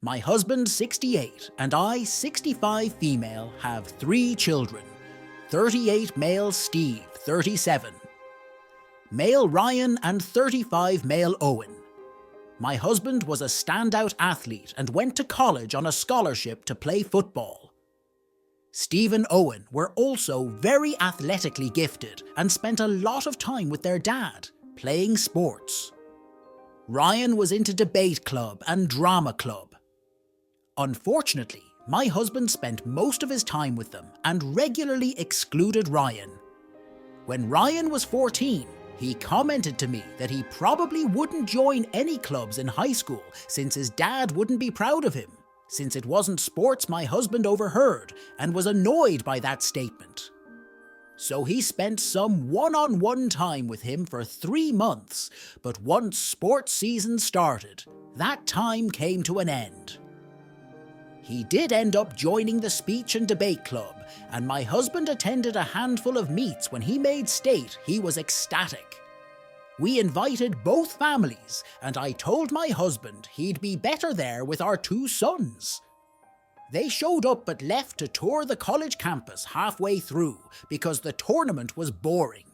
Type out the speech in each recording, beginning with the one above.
My husband, 68, and I, 65 female, have 3 children. 38 male Steve, 37. Male Ryan and 35 male Owen. My husband was a standout athlete and went to college on a scholarship to play football. Steve and Owen were also very athletically gifted and spent a lot of time with their dad, playing sports. Ryan was into debate club and drama club. Unfortunately, my husband spent most of his time with them and regularly excluded Ryan. When Ryan was 14, he commented to me that he probably wouldn't join any clubs in high school since his dad wouldn't be proud of him, since it wasn't sports my husband overheard and was annoyed by that statement. So he spent some one-on-one time with him for 3 months, but once sports season started, that time came to an end. He did end up joining the speech and debate club, and my husband attended a handful of meets when he made state he was ecstatic. We invited both families, and I told my husband he'd be better there with our 2 sons. They showed up but left to tour the college campus halfway through because the tournament was boring.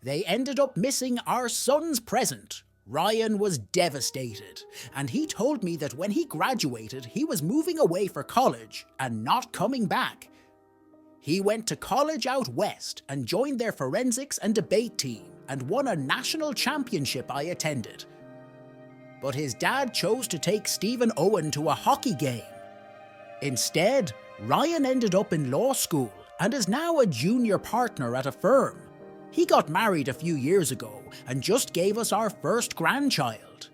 They ended up missing our son's present. Ryan was devastated, and he told me that when he graduated, he was moving away for college and not coming back. He went to college out west and joined their forensics and debate team and won a national championship I attended. But his dad chose to take Steve and Owen to a hockey game. Instead, Ryan ended up in law school and is now a junior partner at a firm. He got married a few years ago and just gave us our first grandchild.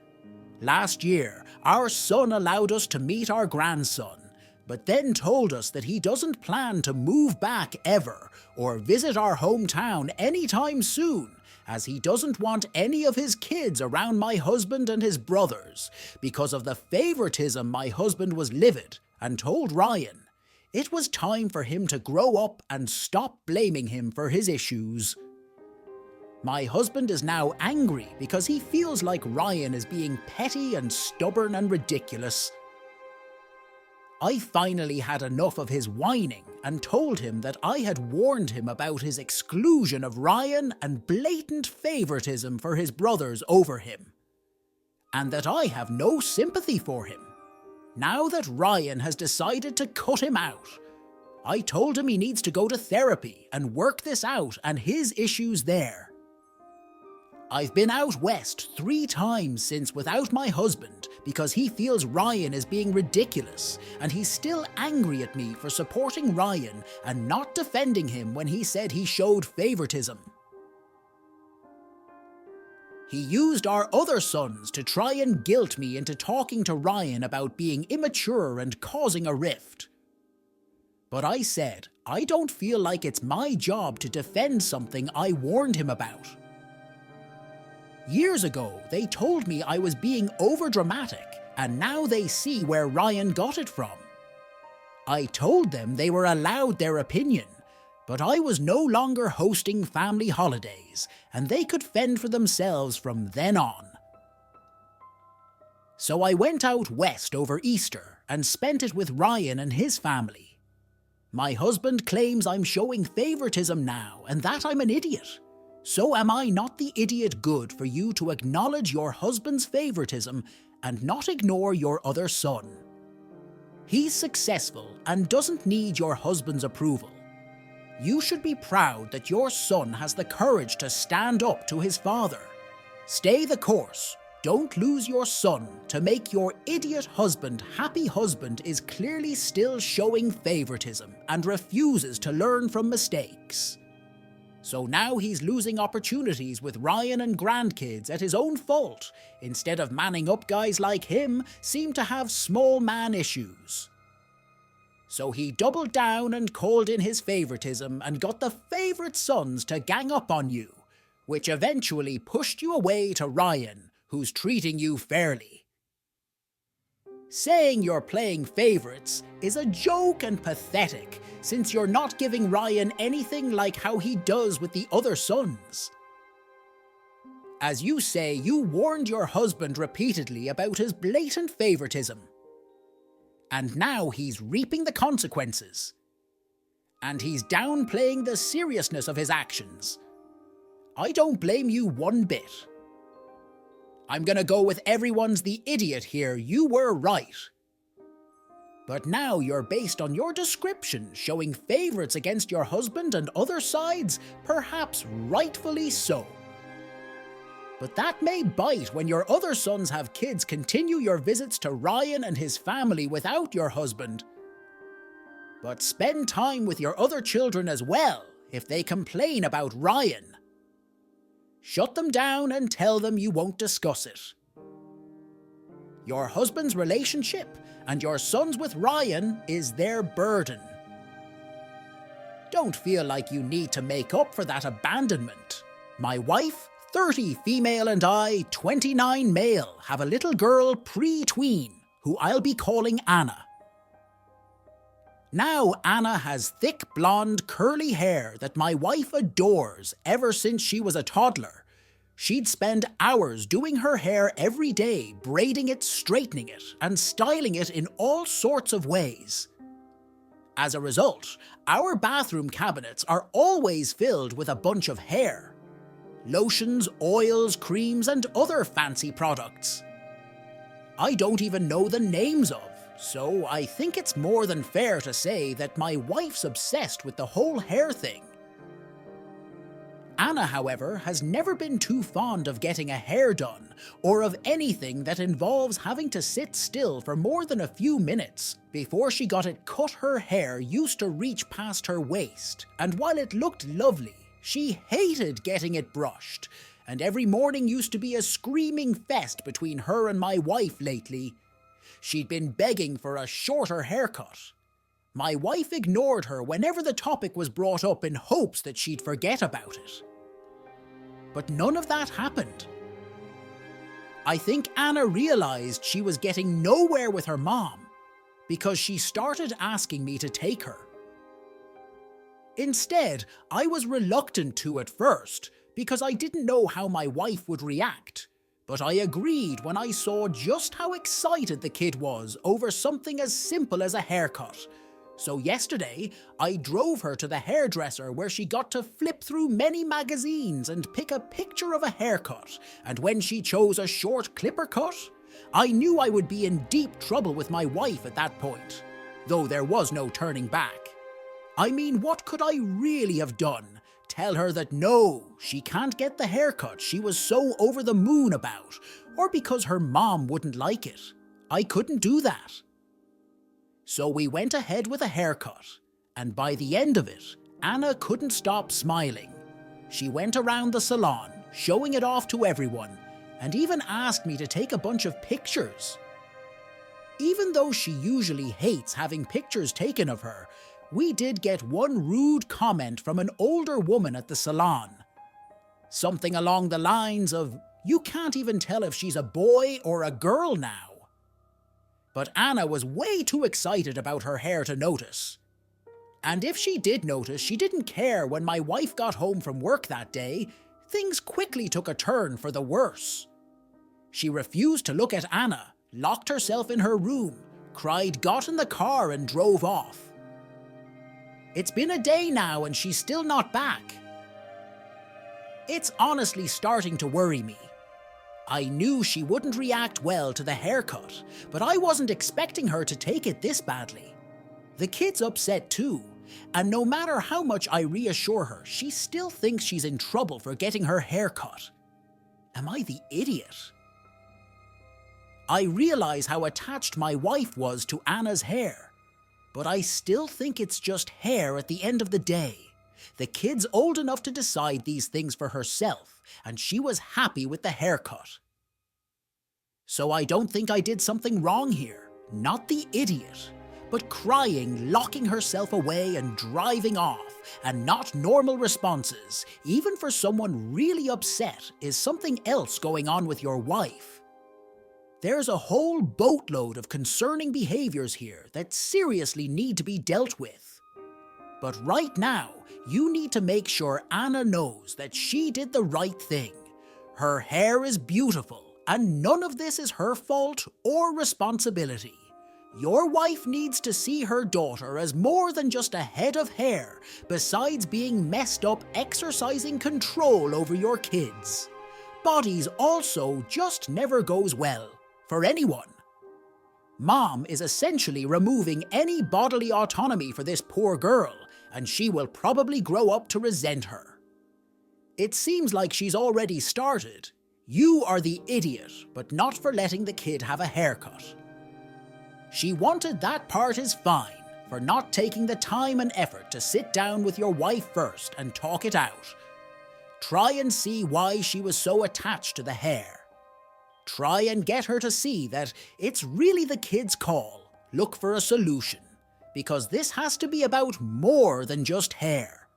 Last year, our son allowed us to meet our grandson, but then told us that he doesn't plan to move back ever or visit our hometown anytime soon, as he doesn't want any of his kids around my husband and his brothers because of the favoritism my husband was livid, and told Ryan it was time for him to grow up and stop blaming him for his issues. My husband is now angry because he feels like Ryan is being petty and stubborn and ridiculous. I finally had enough of his whining and told him that I had warned him about his exclusion of Ryan and blatant favoritism for his brothers over him, and that I have no sympathy for him. Now that Ryan has decided to cut him out, I told him he needs to go to therapy and work this out and his issues there. I've been out west 3 times since without my husband because he feels Ryan is being ridiculous, and he's still angry at me for supporting Ryan and not defending him when he said he showed favoritism. He used our other sons to try and guilt me into talking to Ryan about being immature and causing a rift. But I said I don't feel like it's my job to defend something I warned him about. Years ago, they told me I was being overdramatic, and now they see where Ryan got it from. I told them they were allowed their opinion, but I was no longer hosting family holidays, and they could fend for themselves from then on. So I went out west over Easter and spent it with Ryan and his family. My husband claims I'm showing favoritism now and that I'm an idiot. So am I not the idiot good for you to acknowledge your husband's favoritism and not ignore your other son? He's successful and doesn't need your husband's approval. You should be proud that your son has the courage to stand up to his father. Stay the course. Don't lose your son to make your idiot husband happy. Husband is clearly still showing favoritism and refuses to learn from mistakes. So now he's losing opportunities with Ryan and grandkids at his own fault. Instead of manning up, guys like him seem to have small man issues. So he doubled down and called in his favoritism and got the favorite sons to gang up on you, which eventually pushed you away to Ryan, who's treating you fairly. Saying you're playing favorites is a joke and pathetic, since you're not giving Ryan anything like how he does with the other sons. As you say, you warned your husband repeatedly about his blatant favoritism. And now he's reaping the consequences. And he's downplaying the seriousness of his actions. I don't blame you one bit. I'm gonna go with everyone's the idiot here, you were right. But now you're based on your description showing favourites against your husband and other sides, perhaps rightfully so. But that may bite when your other sons have kids continue your visits to Ryan and his family without your husband. But spend time with your other children as well if they complain about Ryan. Shut them down and tell them you won't discuss it. Your husband's relationship and your sons with Ryan is their burden. Don't feel like you need to make up for that abandonment. My wife, 30 female, and I, 29 male, have a little girl pre-tween who I'll be calling Anna. Now Anna has thick blonde curly hair that my wife adores ever since she was a toddler. She'd spend hours doing her hair every day, braiding it, straightening it, and styling it in all sorts of ways. As a result, our bathroom cabinets are always filled with a bunch of hair. Lotions, oils, creams, and other fancy products. I don't even know the names of, so I think it's more than fair to say that my wife's obsessed with the whole hair thing. Anna, however, has never been too fond of getting a hair done, or of anything that involves having to sit still for more than a few minutes before she got it cut. Her hair used to reach past her waist, and while it looked lovely, she hated getting it brushed, and every morning used to be a screaming fest between her and my wife lately. She'd been begging for a shorter haircut. My wife ignored her whenever the topic was brought up in hopes that she'd forget about it. But none of that happened. I think Anna realized she was getting nowhere with her mom because she started asking me to take her. Instead, I was reluctant to at first because I didn't know how my wife would react, but I agreed when I saw just how excited the kid was over something as simple as a haircut. So yesterday, I drove her to the hairdresser where she got to flip through many magazines and pick a picture of a haircut, and when she chose a short clipper cut, I knew I would be in deep trouble with my wife at that point, though there was no turning back. I mean, what could I really have done? Tell her that no, she can't get the haircut she was so over the moon about, or because her mom wouldn't like it. I couldn't do that. So we went ahead with a haircut, and by the end of it, Anna couldn't stop smiling. She went around the salon, showing it off to everyone, and even asked me to take a bunch of pictures. Even though she usually hates having pictures taken of her, we did get one rude comment from an older woman at the salon. Something along the lines of, "You can't even tell if she's a boy or a girl now." But Anna was way too excited about her hair to notice. And if she did notice, she didn't care when my wife got home from work that day. Things quickly took a turn for the worse. She refused to look at Anna, locked herself in her room, cried, got in the car and drove off. It's been a day now and she's still not back. It's honestly starting to worry me. I knew she wouldn't react well to the haircut, but I wasn't expecting her to take it this badly. The kid's upset too, and no matter how much I reassure her, she still thinks she's in trouble for getting her hair cut. Am I the idiot? I realize how attached my wife was to Anna's hair, but I still think it's just hair at the end of the day. The kid's old enough to decide these things for herself, and she was happy with the haircut. So I don't think I did something wrong here. Not the idiot, but crying, locking herself away and driving off, and not normal responses, even for someone really upset, is something else going on with your wife. There's a whole boatload of concerning behaviors here that seriously need to be dealt with. But right now, you need to make sure Anna knows that she did the right thing. Her hair is beautiful, and none of this is her fault or responsibility. Your wife needs to see her daughter as more than just a head of hair, besides being messed up exercising control over your kids. Bodies also just never goes well, for anyone. Mom is essentially removing any bodily autonomy for this poor girl, and she will probably grow up to resent her. It seems like she's already started. You are the idiot, but not for letting the kid have a haircut. She wanted that part is fine, for not taking the time and effort to sit down with your wife first and talk it out. Try and see why she was so attached to the hair. Try and get her to see that it's really the kid's call. Look for a solution, because this has to be about more than just hair.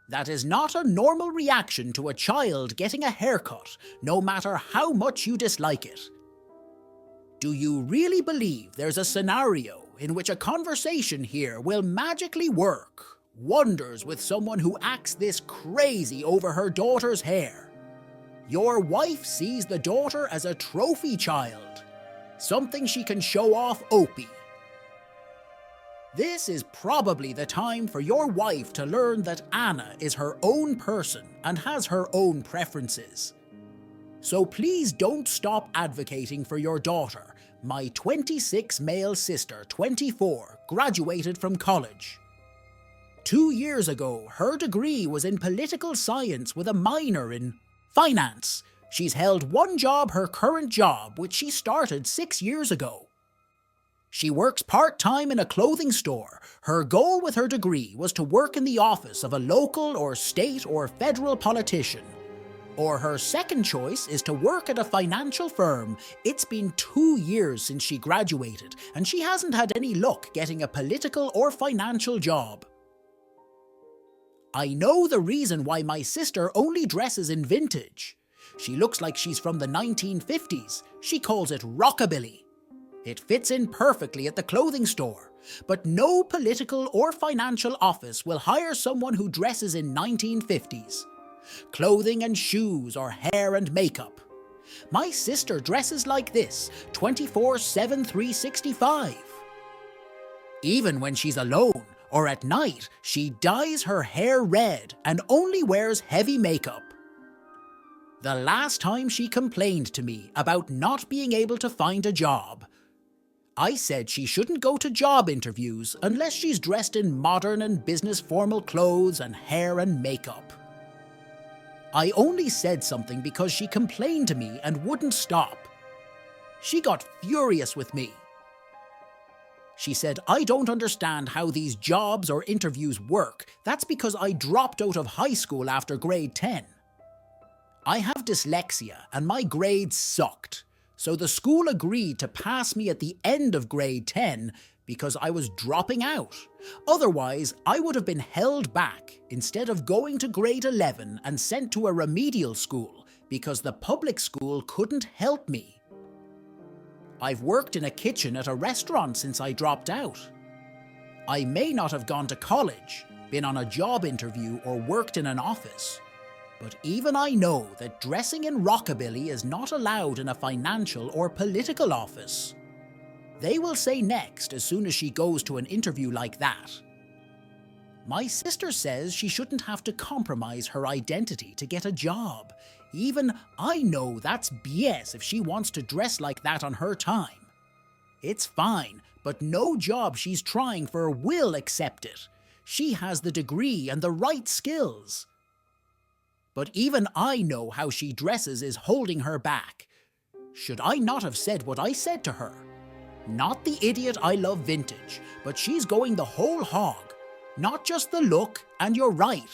That is not a normal reaction to a child getting a haircut, no matter how much you dislike it. Do you really believe there's a scenario in which a conversation here will magically work wonders with someone who acts this crazy over her daughter's hair? Your wife sees the daughter as a trophy child, something she can show off Opie. This is probably the time for your wife to learn that Anna is her own person and has her own preferences. So please don't stop advocating for your daughter. My 26 male sister, 24, graduated from college. 2 years ago, her degree was in political science with a minor in finance. She's held one job, her current job, which she started 6 years ago. She works part-time in a clothing store. Her goal with her degree was to work in the office of a local or state or federal politician. Or her second choice is to work at a financial firm. It's been 2 years since she graduated, and she hasn't had any luck getting a political or financial job. I know the reason why my sister only dresses in vintage. She looks like she's from the 1950s. She calls it rockabilly. It fits in perfectly at the clothing store, but no political or financial office will hire someone who dresses in 1950s. Clothing and shoes or hair and makeup. My sister dresses like this 24/7, 365. Even when she's alone or at night, she dyes her hair red and only wears heavy makeup. The last time she complained to me about not being able to find a job, I said she shouldn't go to job interviews unless she's dressed in modern and business formal clothes and hair and makeup. I only said something because she complained to me and wouldn't stop. She got furious with me. She said, I don't understand how these jobs or interviews work. That's because I dropped out of high school after grade 10. I have dyslexia and my grades sucked, so the school agreed to pass me at the end of grade 10 because I was dropping out. Otherwise, I would have been held back instead of going to grade 11 and sent to a remedial school because the public school couldn't help me. I've worked in a kitchen at a restaurant since I dropped out. I may not have gone to college, been on a job interview, or worked in an office, but even I know that dressing in rockabilly is not allowed in a financial or political office. They will say next as soon as she goes to an interview like that. My sister says she shouldn't have to compromise her identity to get a job. Even I know that's BS if she wants to dress like that on her time. It's fine, but no job she's trying for will accept it. She has the degree and the right skills. But even I know how she dresses is holding her back. Should I not have said what I said to her? Not the idiot I love vintage, but she's going the whole hog. Not just the look, and you're right.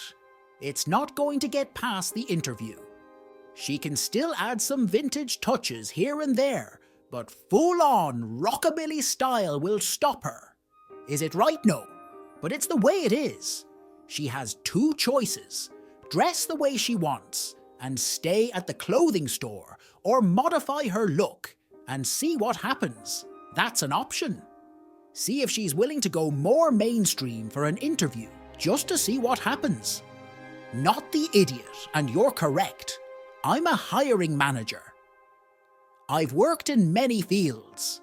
It's not going to get past the interview. She can still add some vintage touches here and there, but full-on rockabilly style will stop her. Is it right? No, but it's the way it is. She has 2 choices. Dress the way she wants and stay at the clothing store, or modify her look and see what happens. That's an option. See if she's willing to go more mainstream for an interview, just to see what happens. Not the idiot, and you're correct. I'm a hiring manager. I've worked in many fields.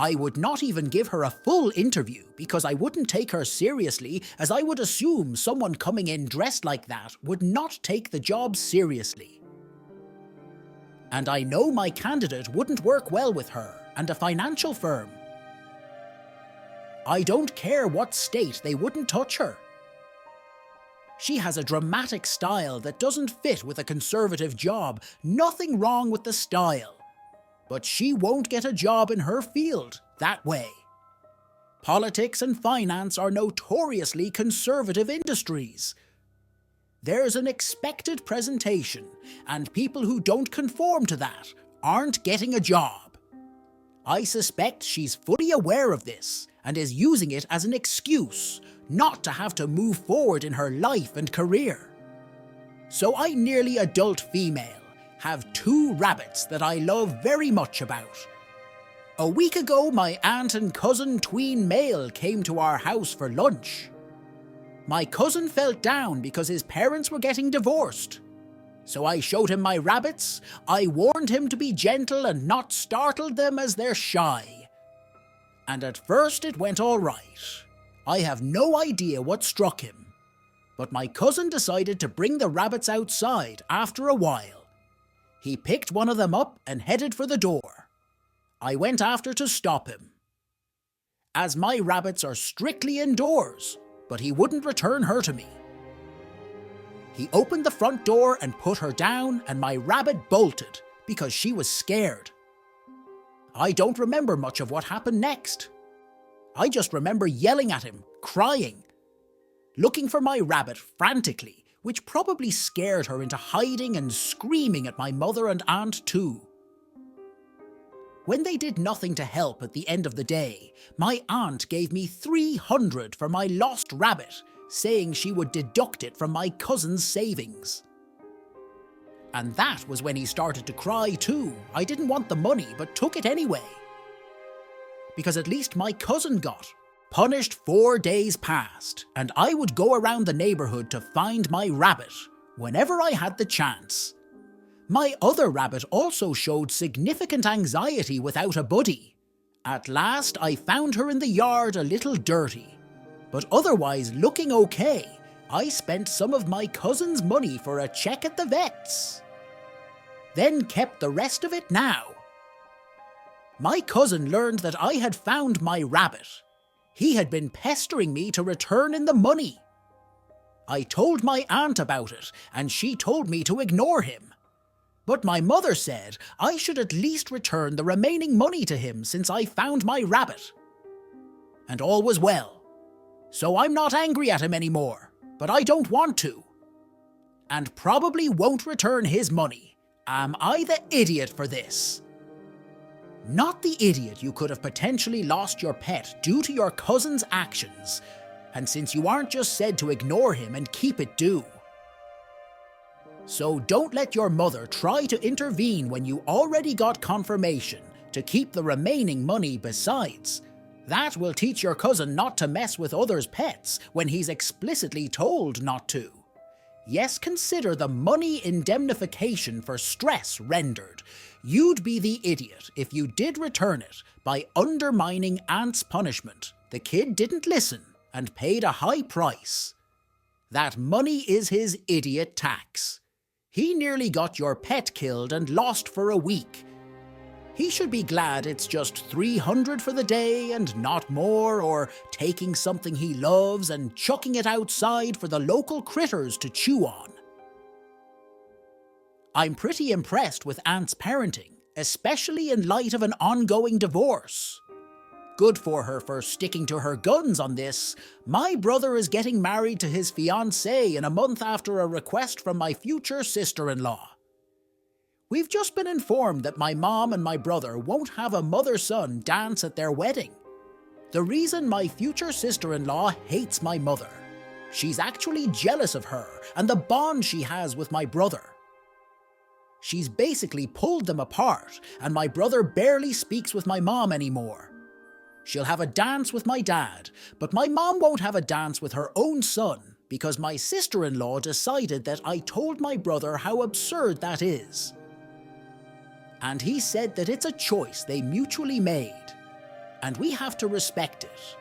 I would not even give her a full interview because I wouldn't take her seriously, as I would assume someone coming in dressed like that would not take the job seriously. And I know my candidate wouldn't work well with her and a financial firm. I don't care what state, they wouldn't touch her. She has a dramatic style that doesn't fit with a conservative job. Nothing wrong with the style. But she won't get a job in her field that way. Politics and finance are notoriously conservative industries. There's an expected presentation, and people who don't conform to that aren't getting a job. I suspect she's fully aware of this and is using it as an excuse not to have to move forward in her life and career. So I, nearly adult female, have 2 rabbits that I love very much about. A week ago, my aunt and cousin tween male came to our house for lunch. My cousin felt down because his parents were getting divorced. So I showed him my rabbits. I warned him to be gentle and not startle them as they're shy. And at first it went all right. I have no idea what struck him. But my cousin decided to bring the rabbits outside after a while. He picked one of them up and headed for the door. I went after to stop him, as my rabbits are strictly indoors, but he wouldn't return her to me. He opened the front door and put her down, and my rabbit bolted because she was scared. I don't remember much of what happened next. I just remember yelling at him, crying, looking for my rabbit frantically, which probably scared her into hiding and screaming at my mother and aunt too. When they did nothing to help at the end of the day, my aunt gave me $300 for my lost rabbit, saying she would deduct it from my cousin's savings. And that was when he started to cry too. I didn't want the money, but took it anyway. Because at least my cousin got punished 4 days past, and I would go around the neighborhood to find my rabbit whenever I had the chance. My other rabbit also showed significant anxiety without a buddy. At last I found her in the yard a little dirty, but otherwise looking okay. I spent some of my cousin's money for a check at the vet's, then kept the rest of it now. My cousin learned that I had found my rabbit. He had been pestering me to return in the money. I told my aunt about it, and she told me to ignore him. But my mother said I should at least return the remaining money to him since I found my rabbit. And all was well. So I'm not angry at him anymore, but I don't want to. And probably won't return his money. Am I the idiot for this? Not the idiot you could have potentially lost your pet due to your cousin's actions, and since you aren't just said to ignore him and keep it due. So don't let your mother try to intervene when you already got confirmation to keep the remaining money besides. That will teach your cousin not to mess with others' pets when he's explicitly told not to. Yes, consider the money indemnification for stress rendered. You'd be the idiot if you did return it by undermining Aunt's punishment. The kid didn't listen and paid a high price. That money is his idiot tax. He nearly got your pet killed and lost for a week. He should be glad it's just $300 for the day and not more, or taking something he loves and chucking it outside for the local critters to chew on. I'm pretty impressed with Aunt's parenting, especially in light of an ongoing divorce. Good for her for sticking to her guns on this. My brother is getting married to his fiancée in a month after a request from my future sister-in-law. We've just been informed that my mom and my brother won't have a mother-son dance at their wedding. The reason my future sister-in-law hates my mother. She's actually jealous of her and the bond she has with my brother. She's basically pulled them apart, and my brother barely speaks with my mom anymore. She'll have a dance with my dad, but my mom won't have a dance with her own son because my sister-in-law decided that I told my brother how absurd that is. And he said that it's a choice they mutually made. and we have to respect it.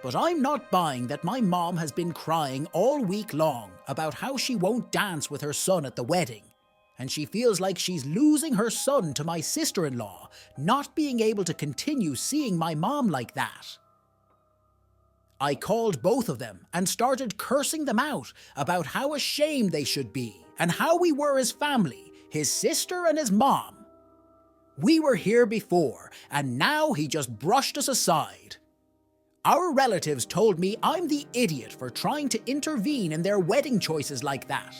But I'm not buying that my mom has been crying all week long about how she won't dance with her son at the wedding, and she feels like she's losing her son to my sister-in-law, not being able to continue seeing my mom like that. I called both of them and started cursing them out about how ashamed they should be and how we were as family, his sister and his mom. We were here before, and now he just brushed us aside. Our relatives told me I'm the idiot for trying to intervene in their wedding choices like that.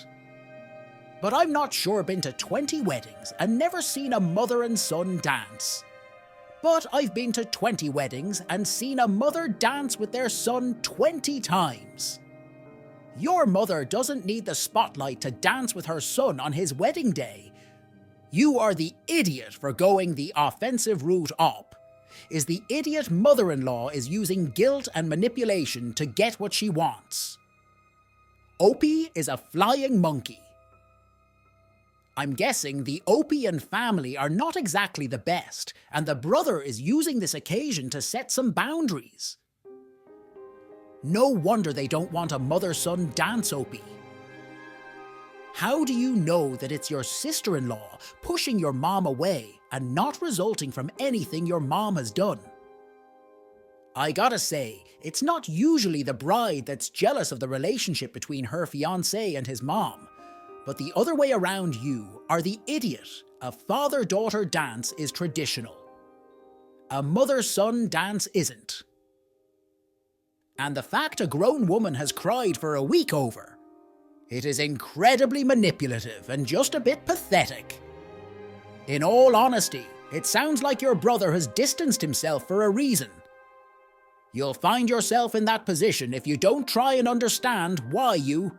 But I'm not sure been to 20 weddings and never seen a mother and son dance. But I've been to 20 weddings and seen a mother dance with their son 20 times. Your mother doesn't need the spotlight to dance with her son on his wedding day. You are the idiot for going the offensive route up. Is the idiot mother-in-law is using guilt and manipulation to get what she wants. Opie is a flying monkey. I'm guessing the Opie and family are not exactly the best, and the brother is using this occasion to set some boundaries. No wonder they don't want a mother-son dance, Opie. How do you know that it's your sister-in-law pushing your mom away and not resulting from anything your mom has done? I gotta say, it's not usually the bride that's jealous of the relationship between her fiancé and his mom, but the other way around you are the idiot. A father-daughter dance is traditional. A mother-son dance isn't. And the fact a grown woman has cried for a week over, it is incredibly manipulative and just a bit pathetic. In all honesty, it sounds like your brother has distanced himself for a reason. You'll find yourself in that position if you don't try and understand why you